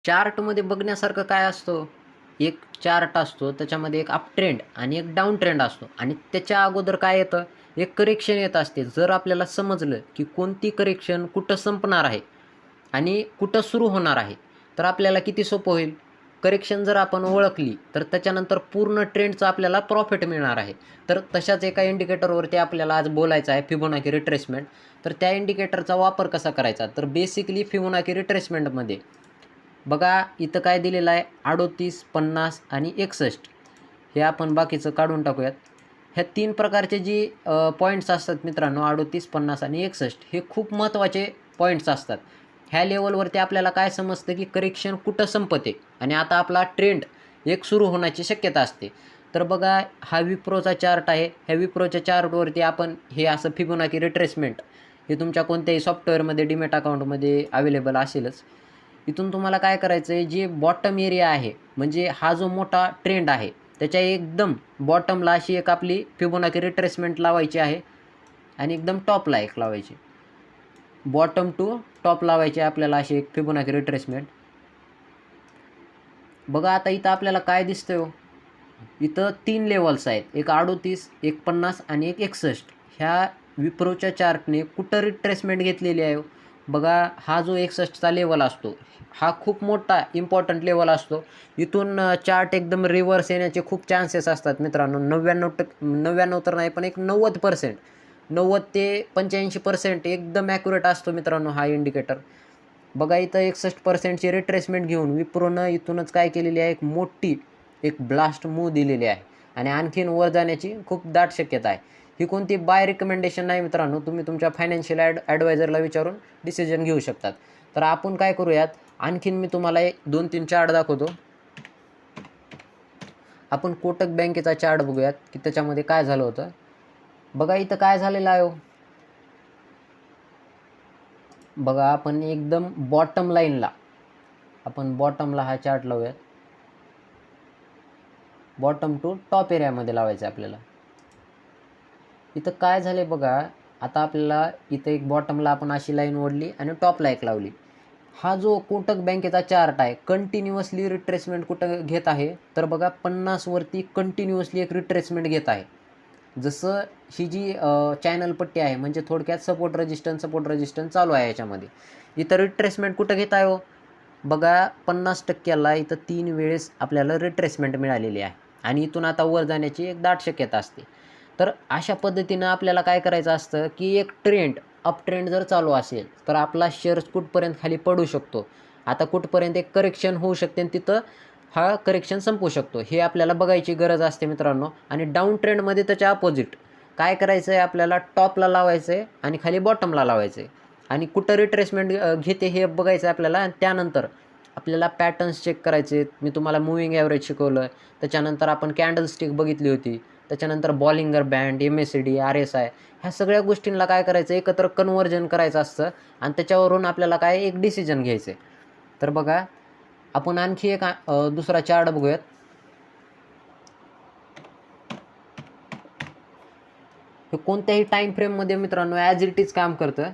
चार्टमध्ये बघण्यासारखं काय असतं? एक चार्ट असतो, त्याच्यामध्ये एक अप ट्रेंड आणि एक डाऊन ट्रेंड असतो आणि त्याच्या अगोदर काय येतं? एक करेक्शन येत असते. जर आपल्याला समजलं, की कोणती करेक्शन कुठं संपणार आहे आणि कुठं सुरू होणार आहे, तर आपल्याला किती सोपं होईल? करेक्शन जर आपण ओळखली, तर त्याच्यानंतर पूर्ण ट्रेंडचं आपल्याला प्रॉफिट मिळणार आहे. तर तशाच एका इंडिकेटरवरती आपल्याला आज बोलायचं आहे, फिबोनाची रिट्रेसमेंट. तर त्या इंडिकेटरचा वापर कसा करायचा? तर बेसिकली फिबोनाची रिट्रेसमेंटमध्ये बघा इथं काय दिलेलं आहे 38, 50 आणि 61. हे आपण बाकीचं काढून टाकूयात. ह्या 3 प्रकारचे जी पॉईंट्स असतात मित्रांनो 38, 50 आणि 61 हे खूप महत्त्वाचे पॉईंट्स असतात. ह्या लेवलवरती आपल्याला काय समजतं की करेक्शन कुठं संपते आणि आता आपला ट्रेंड एक सुरू होण्याची शक्यता असते. तर बघा हा विप्रोचा चार्ट आहे. ह्या विप्रोच्या चार्टवरती आपण हे असं फिबोनाची रिट्रेसमेंट हे तुमच्या कोणत्याही सॉफ्टवेअरमध्ये डीमॅट अकाउंटमध्ये अवेलेबल असेलच. इथून तुम्हाला काय करायचं आहे, जे बॉटम एरिया आहे म्हणजे हा जो मोठा ट्रेंड आहे त्याच्या एकदम बॉटमला अशी एक आपली फिबोनाची रिट्रेसमेंट लावायची आहे आणि एकदम टॉपला एक लावायची. बॉटम टू टॉप लावायची आपल्याला अशी एक फिबोनाची रिट्रेसमेंट. बघा आता इथं आपल्याला काय दिसतंय हो, इथं 3 लेवल्स आहेत. एक 38, एक 50 आणि एक 61. ह्या विप्रोच्या चार्टने कुठं रिट्रेसमेंट घेतलेली आहे? बघा हा जो 61चा लेवल असतो, हा खूप मोठा इम्पॉर्टंट लेवल असतो. इथून चार्ट एकदम रिव्हर्स येण्याचे खूप चान्सेस असतात मित्रांनो. 99 तर नाही, पण एक 90%, 90 ते 85% एकदम ॲक्युरेट असतो मित्रांनो हा इंडिकेटर. बघा इथं 61%ची रिट्रेसमेंट घेऊन विप्रोनं इथूनच काय केलेली आहे, एक मोठी एक ब्लास्ट मूव्ह दिलेली आहे आणि आणखीन वर जाण्याची खूप दाट शक्यता आहे. ही कोणती बाय रिकमेंडेशन नाही मित्रांनो, तुम्ही तुमच्या फायनान्शियल ॲडवायझरला विचारून डिसिजन घेऊ शकतात. तर आपण काय करूयात, आणखीन मी तुम्हाला 2-3 चार्ट दाखवतो. आपण कोटक बँकेचा चार्ट बघूयात की त्याच्यामध्ये काय झालं होतं. बघा इथं काय झालेलं आहे हो. बघा आपण एकदम बॉटम लाईनला हा चार्ट लावूयात. बॉटम टू टॉप एरियामध्ये लावायचं आहे आपल्याला. इथं काय झाले बघा, आता आपल्याला इथं एक बॉटमला आपण अशी लाईन ओढली आणि टॉपला एक लावली. हा जो कोटक बँकेचा चार्ट आहे कंटिन्युअसली रिट्रेसमेंट कुठं घेत आहे, तर बघा 50 वरती कंटिन्युअसली एक रिट्रेसमेंट घेत आहे. जसं ही जी चॅनल पट्टी आहे म्हणजे थोडक्यात सपोर्ट रेजिस्टन्स चालू आहे याच्यामध्ये. इथं रिट्रेसमेंट कुठं घेत आहे हो, बघा 50%ला इथं 3 वेळेस आपल्याला रिट्रेसमेंट मिळालेली आहे आणि इथून आता वर जाण्याची एक दाट शक्यता असते. तर अशा पद्धतीनं आपल्याला काय करायचं असतं की एक ट्रेंड अप ट्रेंड जर चालू असेल तर आपला शेअर्स कुठपर्यंत खाली पडू शकतो, आता कुठपर्यंत एक करेक्शन होऊ शकते आणि तिथं हा करेक्शन संपू शकतो, हे आपल्याला बघायची गरज असते मित्रांनो. आणि डाऊन ट्रेंडमध्ये त्याच्या अपोजिट काय करायचं आहे, आपल्याला टॉपला लावायचं आहे आणि खाली बॉटमला लावायचं आहे आणि कुठं रिट्रेसमेंट घेते हे बघायचं आहे आपल्याला. आणि त्यानंतर आपल्याला पॅटर्न्स चेक करायचे. मी तुम्हाला मूव्हिंग ॲव्हरेज शिकवलं, त्याच्यानंतर आपण कॅन्डल स्टिक बघितली होती, त्याच्यानंतर बॉलिंगर बँड, MACD, RSI, ह्या सगळ्या गोष्टींना काय करायचं, एकत्र कन्व्हर्जन करायचं असतं आणि त्याच्यावरून आपल्याला काय एक डिसिजन घ्यायचं आहे. तर बघा आपण आणखी एक दुसरा चार्ट बघूयात. हे कोणत्याही टाईम फ्रेममध्ये मित्रांनो ॲज इट इज काम करतं.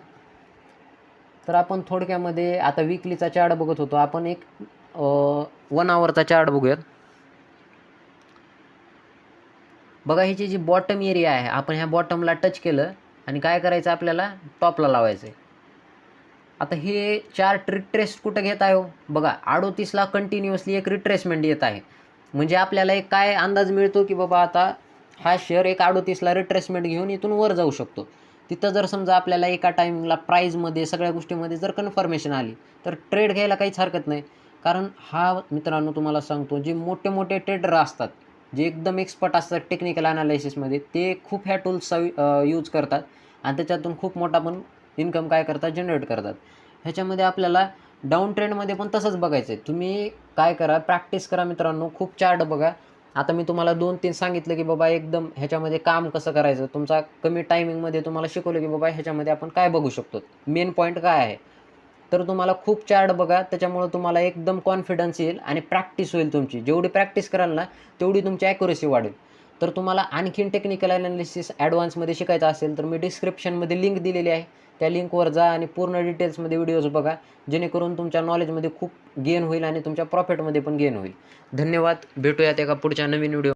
तर आपण थोडक्यामध्ये आता विकलीचा चार्ट बघत होतो, आपण एक 1 आवरचा चार्ट बघूयात. बघा ह्याची जी बॉटम एरिया आहे, आपण ह्या बॉटमला टच केलं आणि काय करायचं आपल्याला टॉपला लावायचं आहे. आता हे चार्ट रिट्रेस कुठं घेत आहे हो, बघा 38ला कंटिन्युअसली एक रिट्रेसमेंट येत आहे. म्हणजे आपल्याला एक काय अंदाज मिळतो की बाबा आता हा शेअर एक 38ला रिट्रेसमेंट घेऊन इथून वर जाऊ शकतो. तिथं जर समजा आपल्याला एका टाईमला प्राईजमध्ये सगळ्या गोष्टीमध्ये जर कन्फर्मेशन आली तर ट्रेड घ्यायला काहीच हरकत नाही. कारण हा मित्रांनो तुम्हाला सांगतो, जे मोठे मोठे ट्रेडर असतात, जे एकदम एक्सपर्ट असतात टेक्निकल ॲनालिसिसमध्ये, ते खूप ह्या टूल्सचा यूज करतात आणि त्याच्यातून खूप मोठा पण इन्कम काय करतात, जनरेट करतात. ह्याच्यामध्ये आपल्याला डाऊन ट्रेंडमध्ये पण तसंच बघायचं आहे. तुम्ही काय करा, प्रॅक्टिस करा मित्रांनो, खूप चार्ट बघा. आता मी तुम्हाला 2-3 सांगितलं की बाबा एकदम ह्याच्यामध्ये काम कसं करायचं, तुमचा कमी टायमिंगमध्ये तुम्हाला शिकवलं की बाबा ह्याच्यामध्ये आपण काय बघू शकतो, मेन पॉईंट काय आहे. तर तुम्हाला खूप चार्ट बघा, त्याच्यामुळं तुम्हाला एकदम कॉन्फिडन्स येईल आणि प्रॅक्टिस होईल तुमची. जेवढी प्रॅक्टिस कराल ना तेवढी तुमची ॲक्युरेसी वाढेल. तर तुम्हाला आणखीन टेक्निकल ॲनालिसिस ॲडव्हान्समध्ये शिकायचं असेल तर मी डिस्क्रिप्शनमध्ये लिंक दिलेली आहे, त्या लिंकवर जा आणि पूर्ण डिटेल्समध्ये व्हिडिओज बघा, जेणेकरून तुमच्या नॉलेजमध्ये खूप गेन होईल आणि तुमच्या प्रॉफिटमध्ये पण गेन होईल. धन्यवाद. भेटूयात एका पुढच्या नवीन व्हिडिओ.